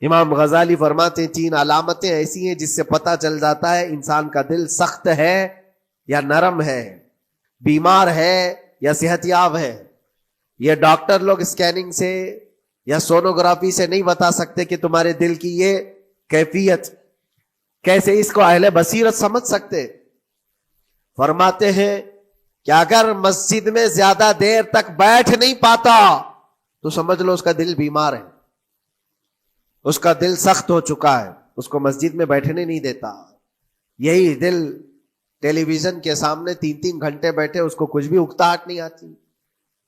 امام غزالی فرماتے ہیں 3 علامتیں ایسی ہیں جس سے پتہ چل جاتا ہے انسان کا دل سخت ہے یا نرم ہے، بیمار ہے یا صحت یاب ہے. یہ ڈاکٹر لوگ اسکیننگ سے یا سونوگرافی سے نہیں بتا سکتے کہ تمہارے دل کی یہ کیفیت. کیسے اس کو اہل بصیرت سمجھ سکتے؟ فرماتے ہیں کہ اگر مسجد میں زیادہ دیر تک بیٹھ نہیں پاتا تو سمجھ لو اس کا دل بیمار ہے، اس کا دل سخت ہو چکا ہے، اس کو مسجد میں بیٹھنے نہیں دیتا. یہی دل ٹیلی ویژن کے سامنے 3 گھنٹے بیٹھے، اس کو کچھ بھی اکتاہٹ نہیں آتی،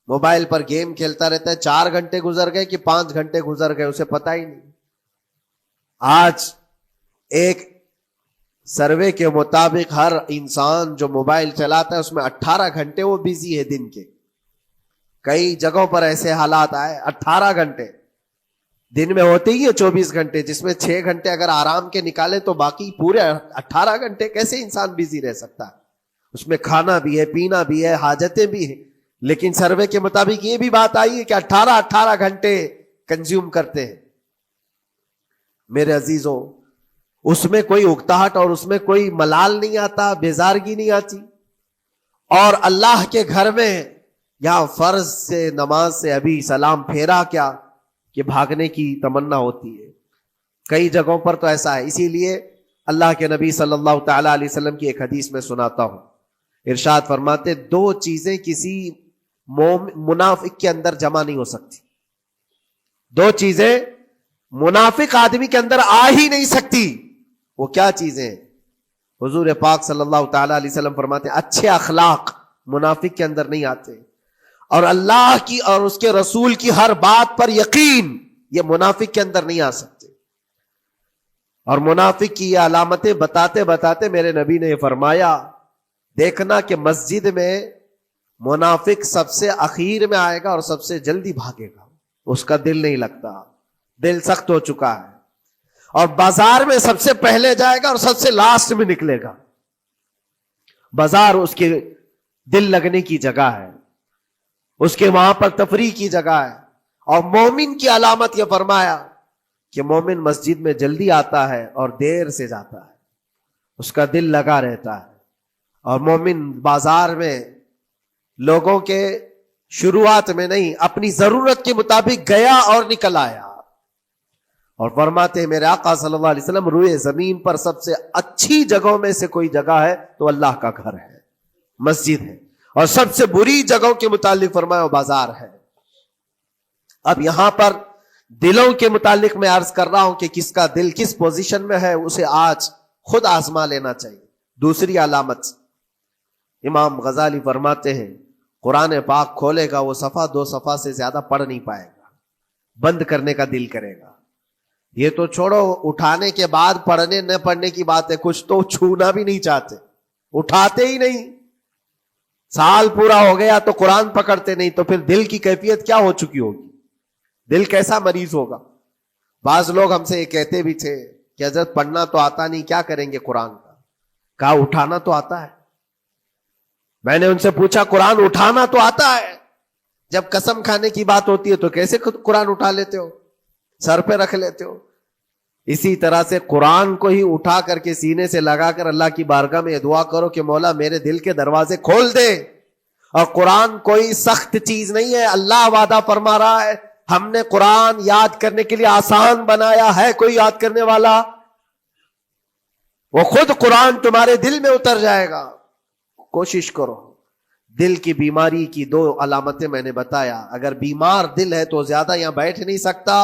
موبائل پر گیم کھیلتا رہتا ہے. 4 گھنٹے گزر گئے کہ 5 گھنٹے گزر گئے اسے پتہ ہی نہیں. آج ایک سروے کے مطابق ہر انسان جو موبائل چلاتا ہے اس میں 18 گھنٹے وہ بزی ہے دن کے. کئی جگہوں پر ایسے حالات آئے 18 گھنٹے دن میں ہوتے ہی ہے 24 گھنٹے، جس میں 6 گھنٹے اگر آرام کے نکالے تو باقی پورے 18 گھنٹے کیسے انسان بزی رہ سکتا ہے؟ اس میں کھانا بھی ہے، پینا بھی ہے، حاجتیں بھی ہیں. لیکن سروے کے مطابق یہ بھی بات آئی ہے کہ 18 گھنٹے کنزیوم کرتے ہیں. میرے عزیزوں، اس میں کوئی اکتاہٹ اور اس میں کوئی ملال نہیں آتا، بیزارگی نہیں آتی. اور اللہ کے گھر میں یا فرض سے نماز سے ابھی سلام پھیرا کیا کہ بھاگنے کی تمنا ہوتی ہے. کئی جگہوں پر تو ایسا ہے. اسی لیے اللہ کے نبی صلی اللہ تعالی علیہ وسلم کی ایک حدیث میں سناتا ہوں. ارشاد فرماتے 2 چیزیں کسی منافق کے اندر جمع نہیں ہو سکتی. 2 چیزیں منافق آدمی کے اندر آ ہی نہیں سکتی. وہ کیا چیزیں؟ حضور پاک صلی اللہ تعالی علیہ وسلم فرماتے اچھے اخلاق منافق کے اندر نہیں آتے، اور اللہ کی اور اس کے رسول کی ہر بات پر یقین، یہ منافق کے اندر نہیں آ سکتے. اور منافق کی یہ علامتیں بتاتے بتاتے میرے نبی نے یہ فرمایا، دیکھنا کہ مسجد میں منافق سب سے اخیر میں آئے گا اور سب سے جلدی بھاگے گا. اس کا دل نہیں لگتا، دل سخت ہو چکا ہے. اور بازار میں سب سے پہلے جائے گا اور سب سے لاسٹ میں نکلے گا. بازار اس کے دل لگنے کی جگہ ہے، اس کے وہاں پر تفریح کی جگہ ہے. اور مومن کی علامت یہ فرمایا کہ مومن مسجد میں جلدی آتا ہے اور دیر سے جاتا ہے، اس کا دل لگا رہتا ہے. اور مومن بازار میں لوگوں کے شروعات میں نہیں، اپنی ضرورت کے مطابق گیا اور نکل آیا. اور فرماتے ہیں میرے آقا صلی اللہ علیہ وسلم روئے زمین پر سب سے اچھی جگہوں میں سے کوئی جگہ ہے تو اللہ کا گھر ہے، مسجد ہے. اور سب سے بری جگہوں کے متعلق فرمایا وہ بازار ہے. اب یہاں پر دلوں کے متعلق میں عرض کر رہا ہوں کہ کس کا دل کس پوزیشن میں ہے، اسے آج خود آزما لینا چاہیے. دوسری علامت، امام غزالی فرماتے ہیں قرآن پاک کھولے گا وہ صفحہ 2 صفحہ سے زیادہ پڑھ نہیں پائے گا، بند کرنے کا دل کرے گا. یہ تو چھوڑو اٹھانے کے بعد پڑھنے نہ پڑھنے کی بات ہے، کچھ تو چھونا بھی نہیں چاہتے، اٹھاتے ہی نہیں. سال پورا ہو گیا تو قرآن پکڑتے نہیں، تو پھر دل کی کیفیت کیا ہو چکی ہوگی؟ دل کیسا مریض ہوگا؟ بعض لوگ ہم سے یہ کہتے بھی تھے کہ حضرت پڑھنا تو آتا نہیں، کیا کریں گے قرآن کا؟ کہا اٹھانا تو آتا ہے. میں نے ان سے پوچھا قرآن اٹھانا تو آتا ہے، جب قسم کھانے کی بات ہوتی ہے تو کیسے قرآن اٹھا لیتے ہو، سر پہ رکھ لیتے ہو؟ اسی طرح سے قرآن کو ہی اٹھا کر کے سینے سے لگا کر اللہ کی بارگاہ میں دعا کرو کہ مولا میرے دل کے دروازے کھول دے. اور قرآن کوئی سخت چیز نہیں ہے، اللہ وعدہ فرما رہا ہے ہم نے قرآن یاد کرنے کے لیے آسان بنایا ہے. کوئی یاد کرنے والا؟ وہ خود قرآن تمہارے دل میں اتر جائے گا. کوشش کرو. دل کی بیماری کی 2 علامتیں میں نے بتایا. اگر بیمار دل ہے تو زیادہ یہاں بیٹھ نہیں سکتا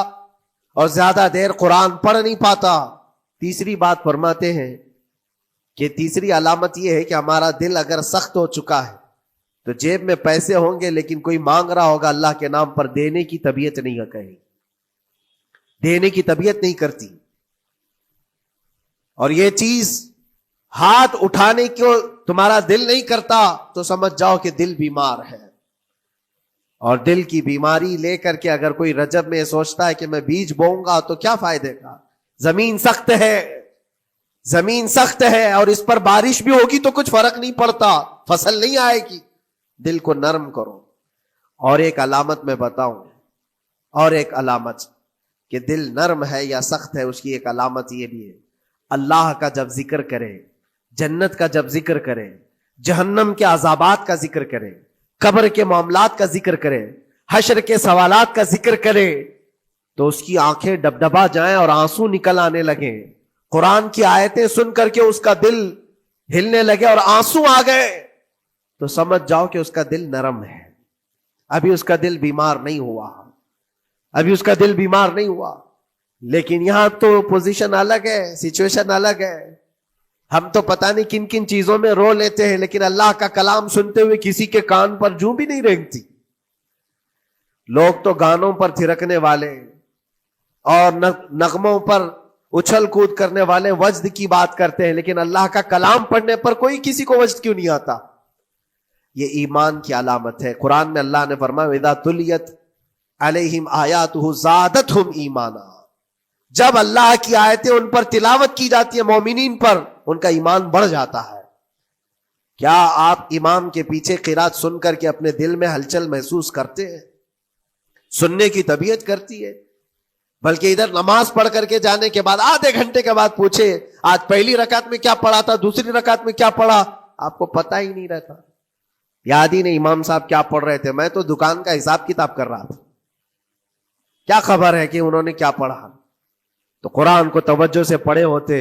اور زیادہ دیر قرآن پڑھ نہیں پاتا. تیسری بات فرماتے ہیں کہ تیسری علامت یہ ہے کہ ہمارا دل اگر سخت ہو چکا ہے تو جیب میں پیسے ہوں گے لیکن کوئی مانگ رہا ہوگا اللہ کے نام پر، دینے کی طبیعت نہیں ہے، کہیں دینے کی طبیعت نہیں کرتی. اور یہ چیز ہاتھ اٹھانے کو تمہارا دل نہیں کرتا تو سمجھ جاؤ کہ دل بیمار ہے. اور دل کی بیماری لے کر کے اگر کوئی رجب میں سوچتا ہے کہ میں بیج بوؤں گا تو کیا فائدے کا؟ زمین سخت ہے، زمین سخت ہے اور اس پر بارش بھی ہوگی تو کچھ فرق نہیں پڑتا، فصل نہیں آئے گی. دل کو نرم کرو. اور ایک علامت میں بتاؤں، اور ایک علامت، کہ دل نرم ہے یا سخت ہے، اس کی ایک علامت یہ بھی ہے، اللہ کا جب ذکر کرے، جنت کا جب ذکر کرے، جہنم کے عذابات کا ذکر کرے، قبر کے معاملات کا ذکر کرے، حشر کے سوالات کا ذکر کرے، تو اس کی آنکھیں ڈبڈبا جائیں اور آنسو نکل آنے لگیں، قرآن کی آیتیں سن کر کے اس کا دل ہلنے لگے اور آنسو آ گئے، تو سمجھ جاؤ کہ اس کا دل نرم ہے، ابھی اس کا دل بیمار نہیں ہوا، ابھی اس کا دل بیمار نہیں ہوا۔ لیکن یہاں تو پوزیشن الگ ہے، سچویشن الگ ہے، ہم تو پتہ نہیں کن کن چیزوں میں رو لیتے ہیں، لیکن اللہ کا کلام سنتے ہوئے کسی کے کان پر جوں بھی نہیں رینگتی۔ لوگ تو گانوں پر تھرکنے والے اور نغموں پر اچھل کود کرنے والے وجد کی بات کرتے ہیں، لیکن اللہ کا کلام پڑھنے پر کوئی کسی کو وجد کیوں نہیں آتا؟ یہ ایمان کی علامت ہے۔ قرآن میں اللہ نے فرمایا اذا تلیت علیہم آیاتہ زادتہم ایمانا، جب اللہ کی آیتیں ان پر تلاوت کی جاتی ہیں، مومنین پر، ان کا ایمان بڑھ جاتا ہے۔ کیا آپ امام کے پیچھے قرات سن کر کے اپنے دل میں ہلچل محسوس کرتے ہیں؟ سننے کی طبیعت کرتی ہے؟ بلکہ ادھر نماز پڑھ کر کے جانے کے بعد آدھے گھنٹے کے بعد پوچھے آج پہلی رکعت میں کیا پڑھا تھا، دوسری رکعت میں کیا پڑھا، آپ کو پتہ ہی نہیں رہتا، یاد ہی نہیں امام صاحب کیا پڑھ رہے تھے، میں تو دکان کا حساب کتاب کر رہا تھا، کیا خبر ہے کہ انہوں نے کیا پڑھا؟ تو قرآن کو توجہ سے پڑھے ہوتے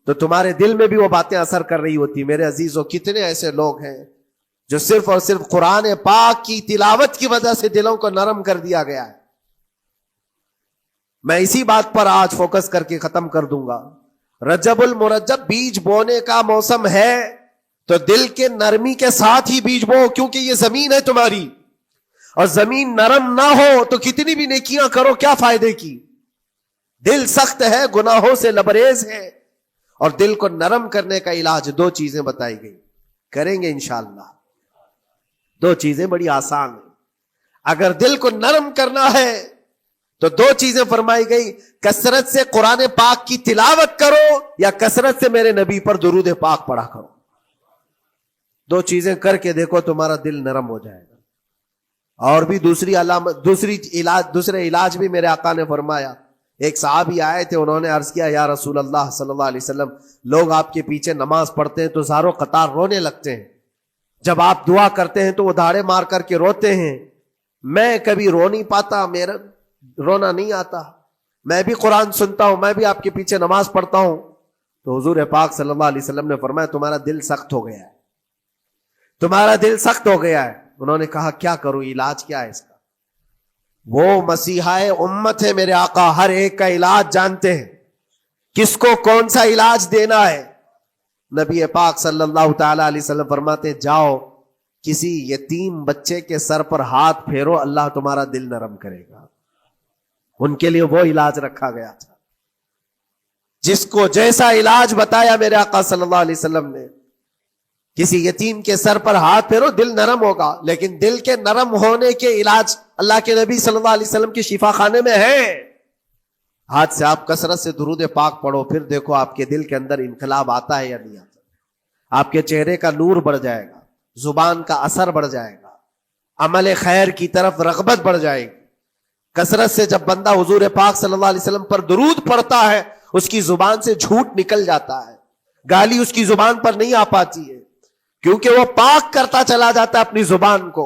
تو تمہارے دل میں بھی وہ باتیں اثر کر رہی ہوتی۔ میرے عزیزوں، کتنے ایسے لوگ ہیں جو صرف اور صرف قرآن پاک کی تلاوت کی وجہ سے دلوں کو نرم کر دیا گیا ہے۔ میں اسی بات پر آج فوکس کر کے ختم کر دوں گا۔ رجب المرجب بیج بونے کا موسم ہے، تو دل کے نرمی کے ساتھ ہی بیج بو، کیونکہ یہ زمین ہے تمہاری، اور زمین نرم نہ ہو تو کتنی بھی نیکیاں کرو کیا فائدے کی؟ دل سخت ہے، گناہوں سے لبریز ہے، اور دل کو نرم کرنے کا علاج دو چیزیں بتائی گئی، کریں گے انشاءاللہ۔ دو چیزیں بڑی آسان ہیں، اگر دل کو نرم کرنا ہے تو دو چیزیں فرمائی گئی، کثرت سے قرآن پاک کی تلاوت کرو یا کثرت سے میرے نبی پر درود پاک پڑھا کرو۔ دو چیزیں کر کے دیکھو، تمہارا دل نرم ہو جائے گا۔ اور بھی دوسری علامت، دوسرے علاج بھی میرے آقا نے فرمایا۔ ایک صحابی آئے تھے، انہوں نے عرض کیا یا رسول اللہ صلی اللہ علیہ وسلم، لوگ آپ کے پیچھے نماز پڑھتے ہیں تو زاروں قطار رونے لگتے ہیں، جب آپ دعا کرتے ہیں تو وہ دھاڑے مار کر کے روتے ہیں، میں کبھی رو نہیں پاتا، میرا رونا نہیں آتا، میں بھی قرآن سنتا ہوں، میں بھی آپ کے پیچھے نماز پڑھتا ہوں۔ تو حضور پاک صلی اللہ علیہ وسلم نے فرمایا تمہارا دل سخت ہو گیا ہے، تمہارا دل سخت ہو گیا ہے۔ انہوں نے کہا کیا کروں، علاج کیا ہے اس کا؟ وہ مسیحائے امت ہے میرے آقا، ہر ایک کا علاج جانتے ہیں، کس کو کون سا علاج دینا ہے۔ نبی پاک صلی اللہ تعالی علیہ وسلم فرماتے جاؤ کسی یتیم بچے کے سر پر ہاتھ پھیرو، اللہ تمہارا دل نرم کرے گا۔ ان کے لیے وہ علاج رکھا گیا تھا، جس کو جیسا علاج بتایا میرے آقا صلی اللہ علیہ وسلم نے، کسی یتیم کے سر پر ہاتھ پھیرو، دل نرم ہوگا۔ لیکن دل کے نرم ہونے کے علاج اللہ کے نبی صلی اللہ علیہ وسلم کے شفا خانے میں ہے۔ ہاتھ سے آپ کثرت سے درود پاک پڑھو، پھر دیکھو آپ کے دل کے اندر انقلاب آتا ہے یا نہیں آتا۔ آپ کے چہرے کا نور بڑھ جائے گا، زبان کا اثر بڑھ جائے گا، عمل خیر کی طرف رغبت بڑھ جائے گی۔ کثرت سے جب بندہ حضور پاک صلی اللہ علیہ وسلم پر درود پڑھتا ہے، اس کی زبان سے جھوٹ نکل جاتا ہے، گالی اس کی زبان پر نہیں آ پاتی ہے، کیونکہ وہ پاک کرتا چلا جاتا ہے اپنی زبان کو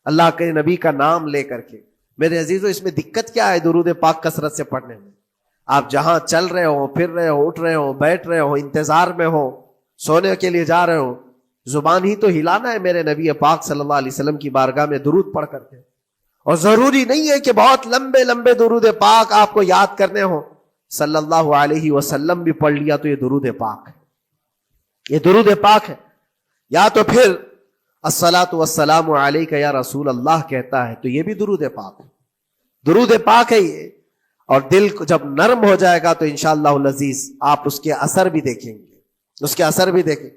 اللہ کے نبی کا نام لے کر کے۔ میرے عزیزو، اس میں دقت کیا ہے درود پاک کثرت سے پڑھنے میں؟ آپ جہاں چل رہے ہو، پھر رہے ہو، اٹھ رہے ہو، بیٹھ رہے ہو، انتظار میں ہو، سونے کے لیے جا رہے ہو، زبان ہی تو ہلانا ہے میرے نبی پاک صلی اللہ علیہ وسلم کی بارگاہ میں درود پڑھ کر کے۔ اور ضروری نہیں ہے کہ بہت لمبے لمبے درود پاک آپ کو یاد کرنے ہو، صلی اللہ علیہ وسلم بھی پڑھ لیا تو یہ درود پاک ہے، یہ درود پاک ہے۔ یا تو پھر الصلاۃ والسلام علیک یا رسول اللہ کہتا ہے تو یہ بھی درود پاک ہے، درود پاک ہے یہ۔ اور دل کو جب نرم ہو جائے گا تو انشاءاللہ العزیز آپ اس کے اثر بھی دیکھیں گے، اس کے اثر بھی دیکھیں۔